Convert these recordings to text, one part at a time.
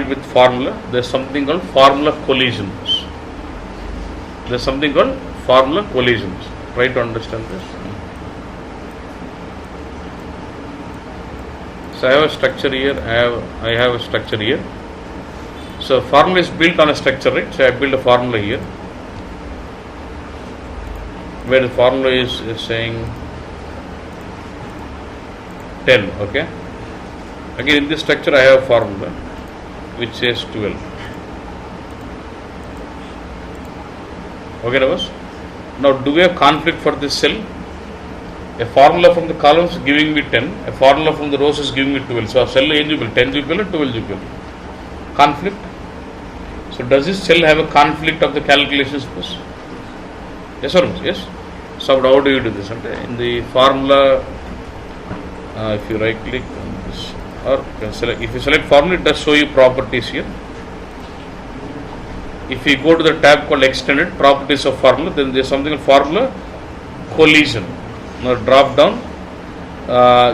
started with formula. There's something called formula collisions. There's something called formula collisions. Try to understand this. So I have a structure here. I have a structure here. So formula is built on a structure, right? So I build a formula here, where the formula is saying 10. Okay. Again, in this structure I have a formula which says 12. Okay, now do we have conflict for this cell? A formula from the columns is giving me 10, a formula from the rows is giving me 12. So a cell is 10 GPL or 12 GPL. Conflict. So does this cell have a conflict of the calculations first? Yes or no? Yes. So how do you do this? In the formula, if you right click on this, or if you select formula, it does show you properties here. If you go to the tab called extended properties of formula, then there is something called formula collision. Now drop down,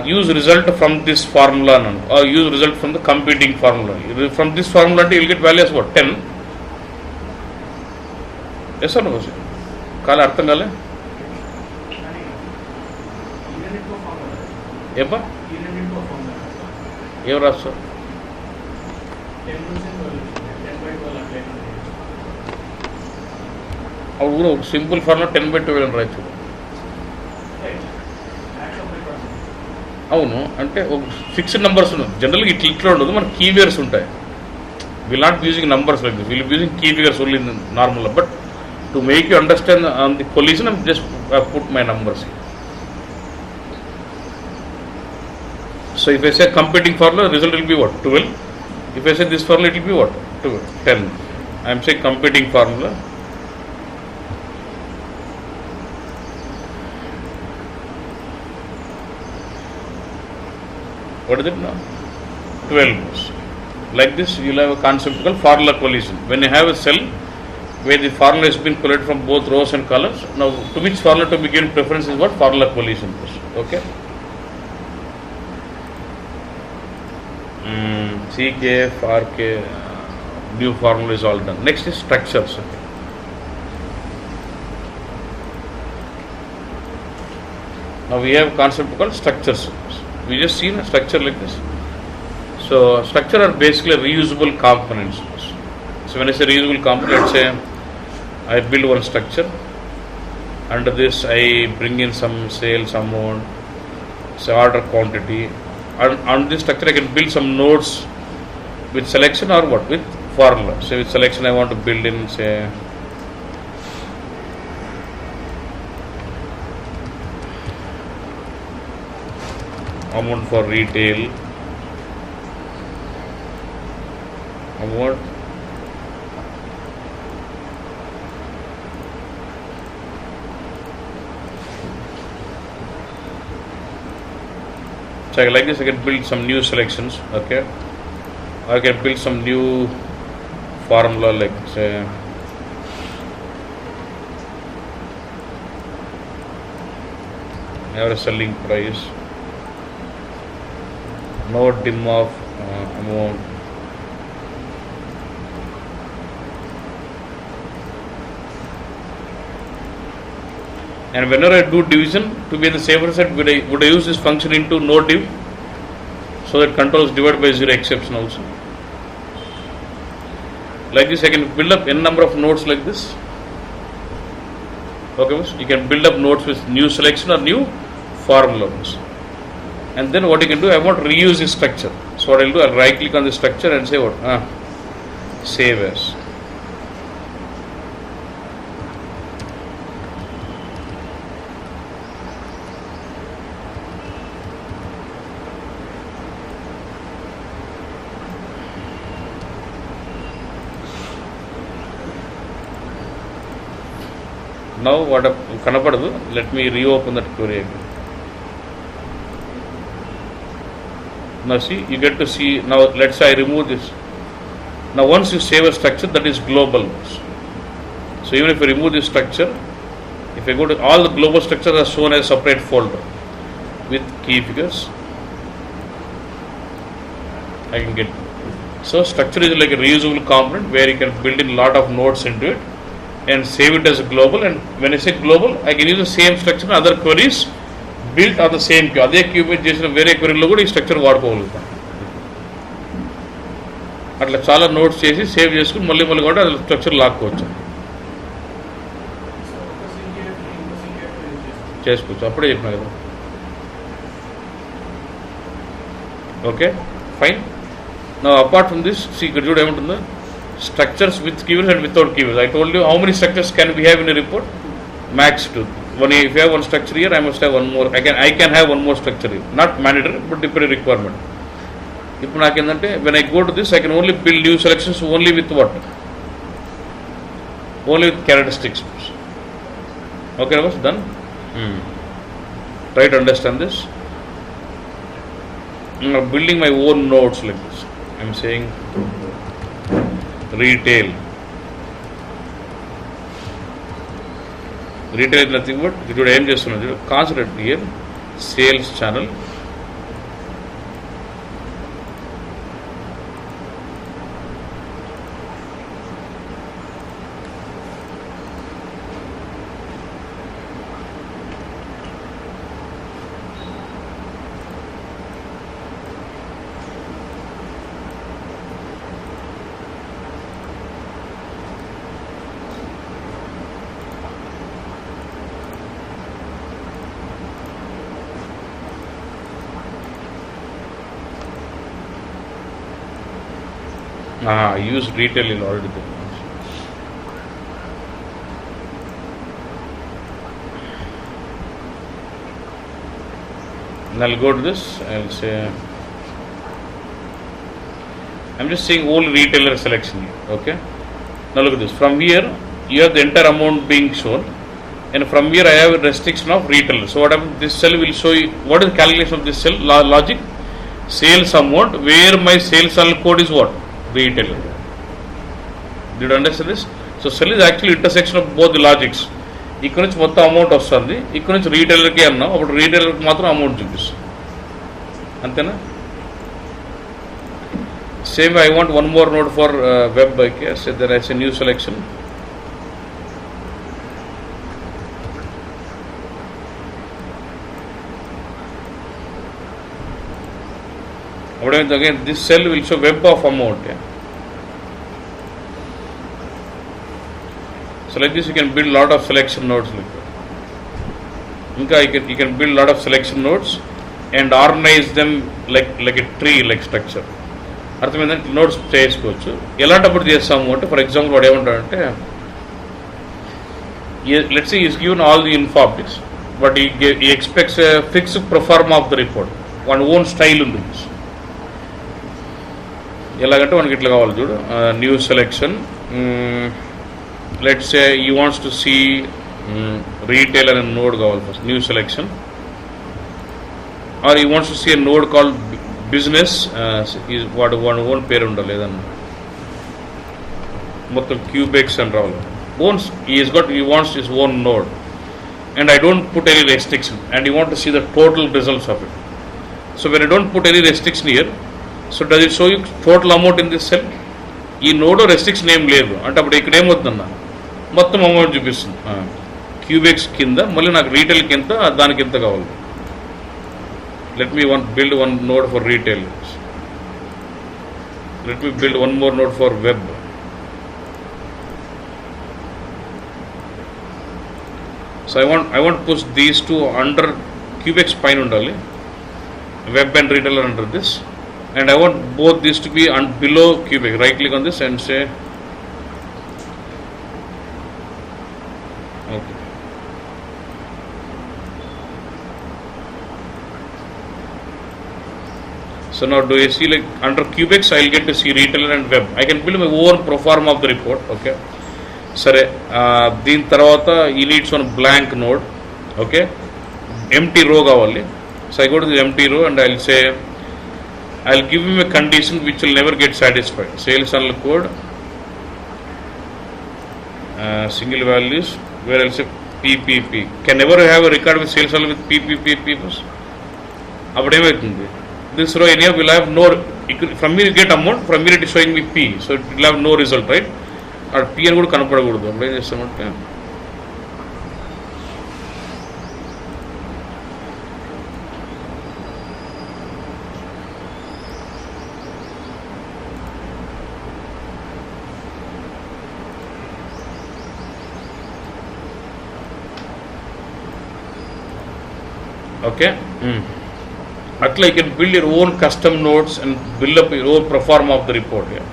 use result from this formula or use result from the competing formula. From this formula you will get values what? 10. Yes or no? Kala artham kale? Epa? Ever rastu? Simple formula 10 by 12 అని రాయొచ్చు. అవును, అంటే fixed numbers ఉన్నాయి. జనరల్గా ఇట్లా ఉండదు, మన key figures ఉంటాయి. Will not using numbers like this, we'll be using key figures only in the normal. But to make you understand on the collision, I'm just put my numbers here. So if I say competing formula, the result will be what? 12. If I say this formula, it will be what? 10. I am saying competing formula. What is it now? 12. Like this, you will have a concept called formula collision. When you have a cell where the formula has been collected from both rows and columns, now to which formula to be given preference is what? Formula collision. Okay. CK, FRK, new formula is all done. Next is structures. Okay. Now we have a concept called structures. We just seen a structure like this. So structure are basically reusable components. So when I say reusable component, let's say I build one structure. Under this I bring in some sales amount, say order quantity. On this structure I can build some nodes with selection or what? With formula. So with selection I want to build in, say, amount for retail, amount so like this I can build some new selections. Okay, I can build some new formula like say average selling price, no dim of amount, and whenever I do division, to be in the safer side, would I use this function into no div, so that controls divide by 0 exception also. Like this I can build up n number of nodes like this. Okay, you can build up nodes with new selection or new formulas. And then what you can do, I want to reuse this structure. So what I'll do, I'll right click on the structure and say what? Save as. Now what kanapadadu, let me reopen that query again. Now see, you get to see, now let's say I remove this. Now once you save a structure, that is global. So even if I remove this structure, if I go to all the global structures are shown as a separate folder with key figures, I can get So structure is like a reusable component where you can build in lot of nodes into it and save it as a global. And when I say global, I can use the same structure in other queries built on the same queue. అదే give me the చేసిన వేరే క్వెరీలో కూడా ఈ structure వాడుకోగలుగుతాం. అట్లా చాలా notes చేసి save చేసుకుని మళ్ళీ కూడా అది స్ట్రక్చర్ లాక్కోవచ్చు, చేసుకోవచ్చు. అప్పుడే చెప్పినా కదా. Okay fine. నా అపార్ట్ ఫ్రమ్ దిస్ ఇక్కడ చూడ ఏముంటుందో structures with keywords and without keywords. I told you how many structures can we have in a report? Max 2. If you have one structure here, I must have one more. I can have one more structure here. Not mandatory, but dependent requirement. ఇప్పుడు నాకేంటంటే when I go to this, I can only build new selections only with what? Only with characteristics. Okay, was done. Try to understand this. I'm building my own nodes like this. I'm saying retail is nothing but ఇప్పుడు ఏం చేస్తున్నది concentrate here sales channel. I use retail in already. And I'll go to this. I'll say I'm just saying all retailer selection here. Okay. Now look at this. From here, you have the entire amount being shown, and from here I have a restriction of retailer. So what happens? This cell will show you what is the calculation of this cell logic. Sales amount where my sales code is what? Retailer. Did you understand this? So cell is actually intersection of both the logics. ఇక్కడ నుంచి మొత్తం amount వస్తుంది, ఇక్కడ నుంచి రీటైలర్కి అన్నాం, అప్పుడు రీటైలర్కి మాత్రం amount చూపిస్తుంది. అంతేనా? Same I want one more note for web. There is a new selection. Again, this cell will show web of amount. Yeah. So like this, you can build lot of selection nodes like that. You can build lot of selection nodes and organize them like a tree like structure. అర్థమైందంటే notes చేసుకోవచ్చు. ఎలాంటప్పుడు చేస్తాము అంటే for example వాడు ఏమంటాడంటే let's say is given all the informatics but he expects fixed proforma of the report. One own style ఉంది. ఎలాగంటే మనకి ఇట్లా కావాలి చూడు. New selection, let's say he wants to see retail అనే నోడ్ కావాలి first. New selection or he wants to see a node call business. వాడు own పేరు ఉండాలి ఏదన్నా, మొత్తం క్యూబెక్స్ అని రావాలి. Owns he wants his own node and I don't put any restriction and you want to see the total results of it. So when I don't put any restriction here, so does it show you total amount in this cell? ఈ node restriction ఏం లేదు అంటే అప్పుడు ఇక్కడ ఏమవుతుందన్న మొత్తం amount చూపిస్తుంది. క్యూబెక్స్ కింద మళ్ళీ నాకు రీటైల్కి ఎంత, దానికి ఎంత కావాలి. Let me build one node for retail. Let me build one more node for web. So I want to push these two under Cubex pine undali, web and retailer under this, and I want both these to be below Cubex. Right click on this and say okay. So now do you see like under Cubex I will get to see retailer and web. I can build my own proforma of the report. Okay. సరే దీని తర్వాత ఈ needs one blank node. Okay, empty row కావాలి. So I go to the empty row and I will say I will give him a condition which will never get satisfied. Sales అన్ల code single values where I will say PPP can never have a record with sales అన్ల with PPP peoples. అప్పుడు ఏమవుతుంది, this row any will have from here you get amount, from here it is showing me P, so it will have no result, right? Or P and కూడా కనపడకూడదు. అప్పుడు ఏం చేస్తామంటే okay. Atla you can build your own custom nodes and build up your own pro forma of the report here.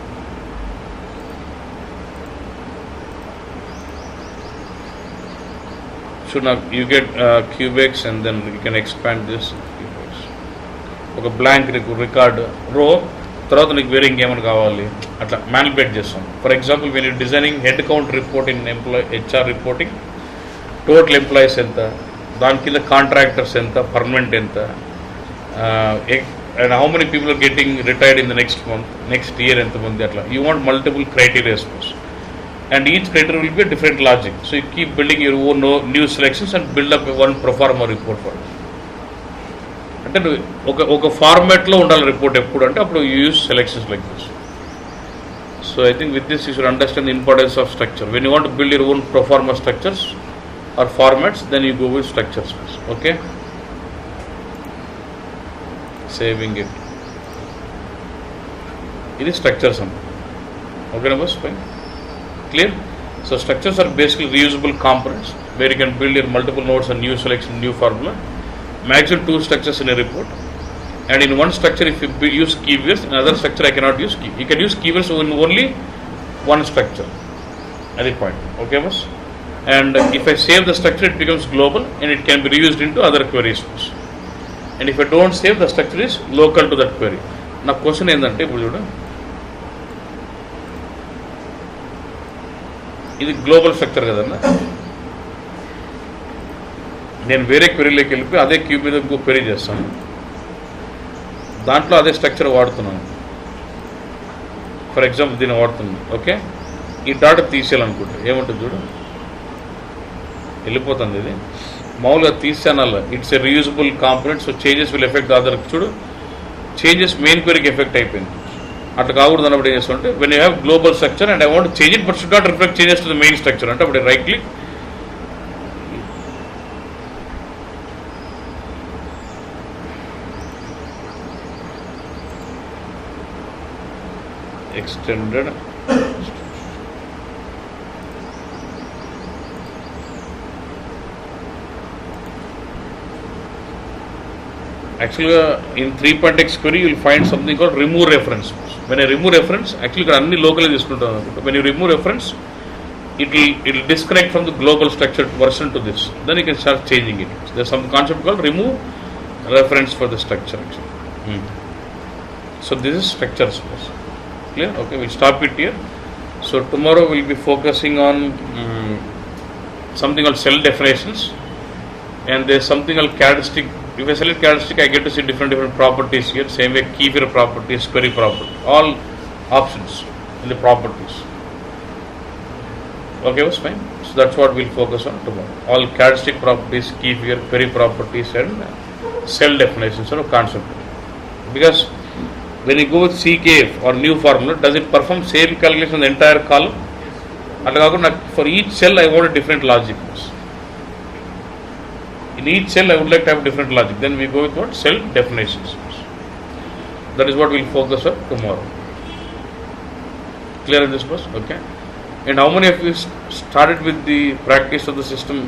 So now you get cubics and then you can expand this cubics. ఒక blank record row తర్వాత నీకు వేరే ఇంకేమైనా కావాలి అట్లా manipulate చేస్తాం. For example when you designing head count report in HR reporting, total employees ఎంత, దాని కింద కాంట్రాక్టర్స్ ఎంత, పర్మనెంట్ ఎంత, and how many people are getting retired in the next month, next year ఎంతమంది, అట్లా you want multiple criteria suppose, and each criteria will be a different logic. So you keep building your own new selections and build up one pro forma report for it. అంటే ఒక ఫార్మాట్లో ఉండాలి report ఎప్పుడు అంటే అప్పుడు you use selections like this. So I think with this you should understand the importance of structure. When you want to build your own pro forma structures or formats, then you go with structures. Okay, saving it. ఇది structures అన్న. ఓకేనా bus, fine, clear? So structures are basically reusable components where you can build your multiple nodes and new selection, new formula. Maximum 2 structures in a report, and in one structure if you use keywords, in another structure I cannot use you can use keywords in only one structure at the point. Okay boss, and if I save the structure it becomes global and it can be reused into other queries, and if I don't save, the structure is local to that query. నా question ఏంటంటే ఇప్పుడు చూడ, ఇది global structure కదన్నా, నేను వేరే క్వెరీలోకి వెళ్ళిపోయి అదే క్యూ మీద ఇంకో క్వెరీ చేస్తాను, దాంట్లో అదే స్ట్రక్చర్ వాడుతున్నాను. ఫర్ ఎగ్జాంపుల్ దీన్ని వాడుతున్నాను. ఓకే, ఈ డాటా తీసేయాలనుకుంటే ఏముంటుంది చూడు, వెళ్ళిపోతుంది. ఇది మామూలుగా తీసేయాల, it's a reusable component, so changes will affect other. చూడు, చేంజెస్ మెయిన్ క్వెరీకి ఎఫెక్ట్ అయిపోయింది. అట్లా కాకూడదు అన్నప్పుడు ఏం చేస్తుంటే, when you have global structure and I want change it but should not reflect changes to the main structure అంటే అప్పుడు right click, extended actually in 3.x query you will find something called remove reference. When I remove reference, actually ఇక్కడ అన్ని local తీసుకుంటాను. When you remove reference, it will disconnect from the global structured version to this, then you can start changing it. There's some concept called remove reference for the structure actually. So this is structure space. Clear? Okay, we'll stop it here. So tomorrow we'll be focusing on something called cell definitions, and there's something called characteristic. If I select characteristic, I get to see different properties here. Same way, keyword properties, query property, all options in the properties. Okay, was fine. So that's what we'll focus on tomorrow. All characteristic properties, keyword, query properties, and cell definitions or concept. Because when you go with CKF or new formula, does it perform same calculation on the entire column? For each cell I want a different logic. In each cell I would like to have different logic. Then we go with what? Cell definitions. That is what we'll focus on tomorrow. Clear in this course? Okay. And how many of you started with the practice of the system